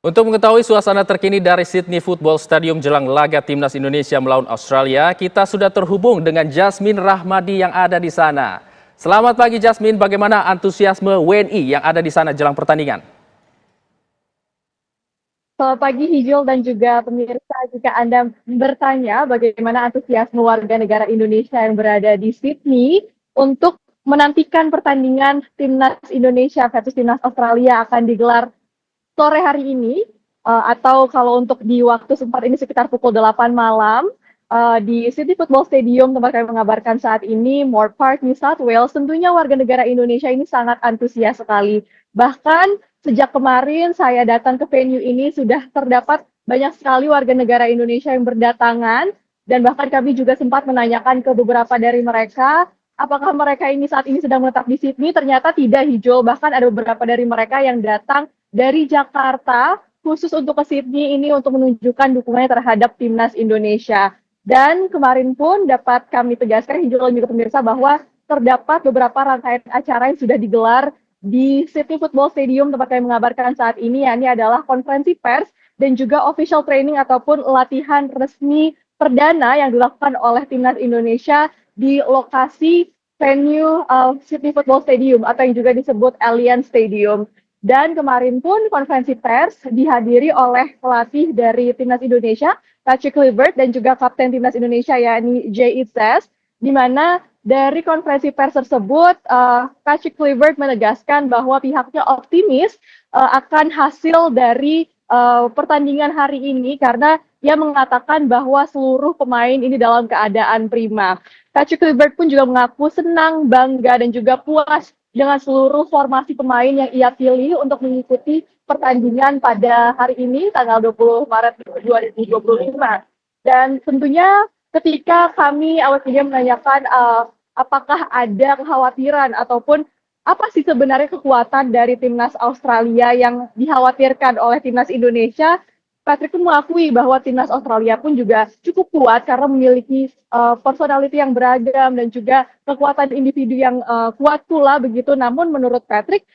Untuk mengetahui suasana terkini dari Sydney Football Stadium jelang laga Timnas Indonesia melawan Australia, kita sudah terhubung dengan Jasmine Rahmadi yang ada di sana. Selamat pagi Jasmine, bagaimana antusiasme WNI yang ada di sana jelang pertandingan? Selamat pagi Hijul dan juga pemirsa, jika Anda bertanya bagaimana antusiasme warga negara Indonesia yang berada di Sydney untuk menantikan pertandingan Timnas Indonesia versus Timnas Australia akan digelar sore hari ini, atau kalau untuk di waktu sempat ini sekitar pukul 8 malam, di Sydney Football Stadium tempat kami mengabarkan saat ini, Moore Park, New South Wales, tentunya warga negara Indonesia ini sangat antusias sekali. Bahkan sejak kemarin saya datang ke venue ini sudah terdapat banyak sekali warga negara Indonesia yang berdatangan, dan bahkan kami juga sempat menanyakan ke beberapa dari mereka apakah mereka ini saat ini sedang menetap di Sydney. Ternyata tidak, Hijau. Bahkan ada beberapa dari mereka yang datang dari Jakarta khusus untuk ke Sydney ini untuk menunjukkan dukungannya terhadap Timnas Indonesia. Dan kemarin pun dapat kami tegaskan, Hijau dan juga pemirsa, bahwa terdapat beberapa rangkaian acara yang sudah digelar di Sydney Football Stadium tempat kami mengabarkan saat ini, yakni adalah konferensi pers dan juga official training ataupun latihan resmi perdana yang dilakukan oleh Timnas Indonesia di lokasi venue Sydney Football Stadium atau yang juga disebut Allianz Stadium. Dan kemarin pun konferensi pers dihadiri oleh pelatih dari Timnas Indonesia, Patrick Kluivert, dan juga Kapten Timnas Indonesia, yakni Jay Itzes, di mana dari konferensi pers tersebut, Patrick Kluivert menegaskan bahwa pihaknya optimis akan hasil dari pertandingan hari ini karena ia mengatakan bahwa seluruh pemain ini dalam keadaan prima. Patrick Kluivert pun juga mengaku senang, bangga, dan juga puas dengan seluruh formasi pemain yang ia pilih untuk mengikuti pertandingan pada hari ini, tanggal 20 Maret 2025. Dan tentunya ketika kami awal media menanyakan apakah ada kekhawatiran ataupun apa sih sebenarnya kekuatan dari timnas Australia yang dikhawatirkan oleh timnas Indonesia, Patrick pun mengakui bahwa timnas Australia pun juga cukup kuat karena memiliki personality yang beragam dan juga kekuatan individu yang kuat pula begitu. Namun menurut Patrick,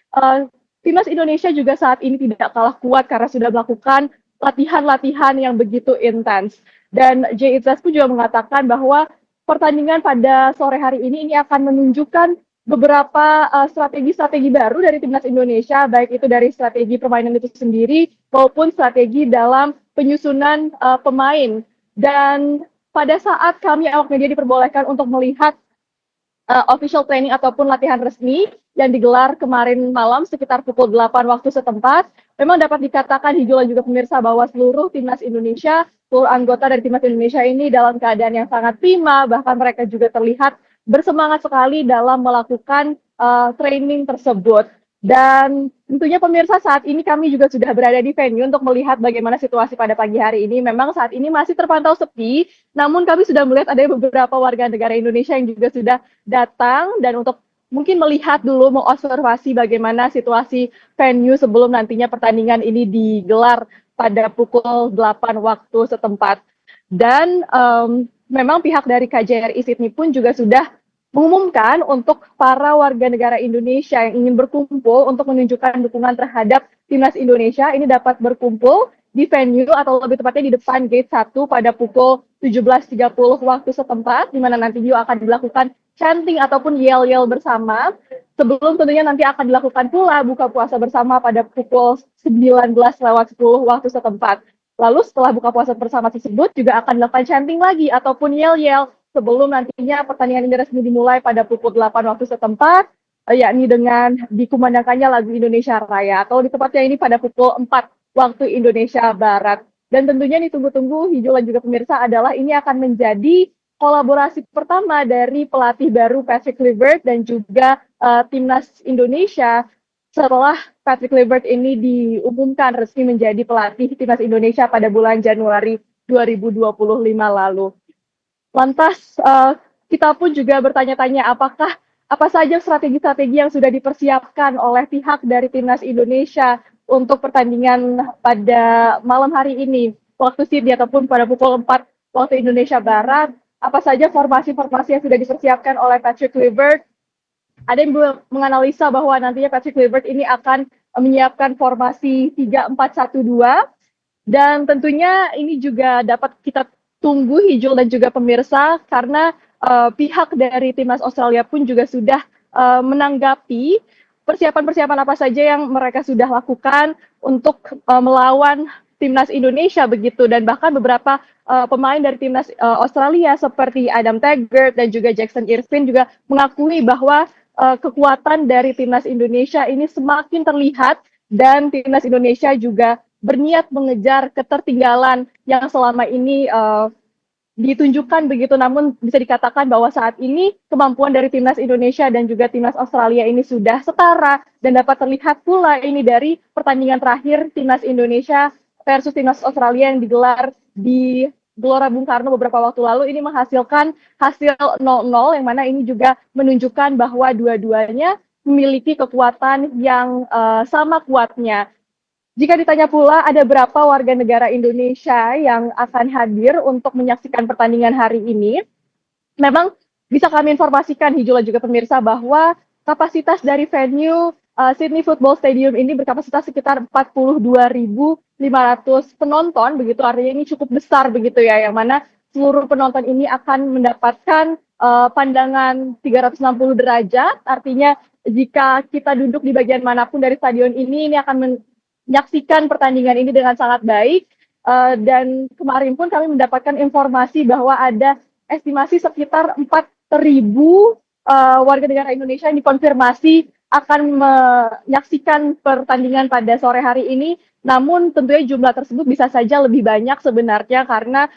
timnas Indonesia juga saat ini tidak kalah kuat karena sudah melakukan latihan-latihan yang begitu intens. Dan Jay Itzes pun juga mengatakan bahwa pertandingan pada sore hari ini akan menunjukkan beberapa strategi-strategi baru dari timnas Indonesia, baik itu dari strategi permainan itu sendiri maupun strategi dalam penyusunan pemain. Dan pada saat kami awak media diperbolehkan untuk melihat official training ataupun latihan resmi yang digelar kemarin malam sekitar pukul 8 waktu setempat, memang dapat dikatakan Hijau dan juga pemirsa bahwa seluruh timnas Indonesia, seluruh anggota dari timnas Indonesia ini dalam keadaan yang sangat prima, bahkan mereka juga terlihat bersemangat sekali dalam melakukan training tersebut. Dan tentunya pemirsa, saat ini kami juga sudah berada di venue untuk melihat bagaimana situasi pada pagi hari ini. Memang saat ini masih terpantau sepi, namun kami sudah melihat ada beberapa warga negara Indonesia yang juga sudah datang dan untuk mungkin melihat dulu, mengobservasi bagaimana situasi venue sebelum nantinya pertandingan ini digelar pada pukul 8 waktu setempat. Dan memang pihak dari KJRI Sydney pun juga sudah mengumumkan untuk para warga negara Indonesia yang ingin berkumpul untuk menunjukkan dukungan terhadap timnas Indonesia ini dapat berkumpul di venue atau lebih tepatnya di depan gate 1 pada pukul 17.30 waktu setempat, di mana nanti juga akan dilakukan chanting ataupun yel-yel bersama. Sebelum tentunya nanti akan dilakukan pula buka puasa bersama pada pukul 19.10 waktu setempat. Lalu setelah buka puasa bersama tersebut juga akan dilakukan chanting lagi ataupun yel-yel sebelum nantinya pertandingan ini resmi dimulai pada pukul 8 waktu setempat, yakni dengan dikumandangkannya lagu Indonesia Raya, atau di tempatnya ini pada pukul 4 waktu Indonesia Barat. Dan tentunya ditunggu-tunggu Hijau dan juga pemirsa adalah ini akan menjadi kolaborasi pertama dari pelatih baru Patrick Kluivert dan juga timnas Indonesia setelah Patrick Kluivert ini diumumkan resmi menjadi pelatih timnas Indonesia pada bulan Januari 2025 lalu. Lantas kita pun juga bertanya-tanya apa saja strategi-strategi yang sudah dipersiapkan oleh pihak dari timnas Indonesia untuk pertandingan pada malam hari ini waktu Sydney ataupun pada pukul 4 waktu Indonesia Barat. Apa saja formasi-formasi yang sudah dipersiapkan oleh Patrick Kluivert. Ada yang menganalisa bahwa nantinya Patrick Kluivert ini akan menyiapkan formasi 3-4-1-2. Dan tentunya ini juga dapat kita tunggu Hijul dan juga pemirsa karena pihak dari timnas Australia pun juga sudah menanggapi persiapan-persiapan apa saja yang mereka sudah lakukan untuk melawan timnas Indonesia begitu, dan bahkan beberapa pemain dari timnas Australia seperti Adam Taggart dan juga Jackson Irvine juga mengakui bahwa kekuatan dari timnas Indonesia ini semakin terlihat, dan timnas Indonesia juga berniat mengejar ketertinggalan yang selama ini ditunjukkan begitu. Namun bisa dikatakan bahwa saat ini kemampuan dari timnas Indonesia dan juga timnas Australia ini sudah setara, dan dapat terlihat pula ini dari pertandingan terakhir timnas Indonesia versus timnas Australia yang digelar di Gelora Bung Karno beberapa waktu lalu. Ini menghasilkan hasil 0-0, yang mana ini juga menunjukkan bahwa dua-duanya memiliki kekuatan yang sama kuatnya. Jika ditanya pula ada berapa warga negara Indonesia yang akan hadir untuk menyaksikan pertandingan hari ini, memang bisa kami informasikan Hijul dan juga pemirsa bahwa kapasitas dari venue Sydney Football Stadium ini berkapasitas sekitar 42.500 penonton, begitu artinya ini cukup besar begitu ya, yang mana seluruh penonton ini akan mendapatkan pandangan 360 derajat, artinya jika kita duduk di bagian manapun dari stadion ini akan menyaksikan pertandingan ini dengan sangat baik. Dan kemarin pun kami mendapatkan informasi bahwa ada estimasi sekitar 4.000 warga negara Indonesia yang dikonfirmasi akan menyaksikan pertandingan pada sore hari ini. Namun tentunya jumlah tersebut bisa saja lebih banyak sebenarnya, karena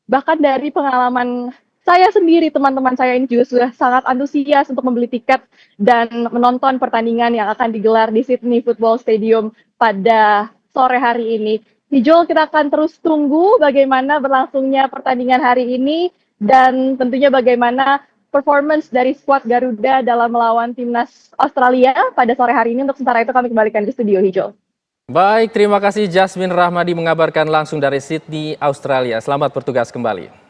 bahkan dari pengalaman saya sendiri, teman-teman saya ini juga sudah sangat antusias untuk membeli tiket dan menonton pertandingan yang akan digelar di Sydney Football Stadium pada sore hari ini. Hijul, kita akan terus tunggu bagaimana berlangsungnya pertandingan hari ini, dan tentunya bagaimana performance dari skuad Garuda dalam melawan timnas Australia pada sore hari ini. Untuk sementara itu kami kembalikan ke studio, Hijul. Baik, terima kasih Jasmine Rahmadi mengabarkan langsung dari Sydney, Australia. Selamat bertugas kembali.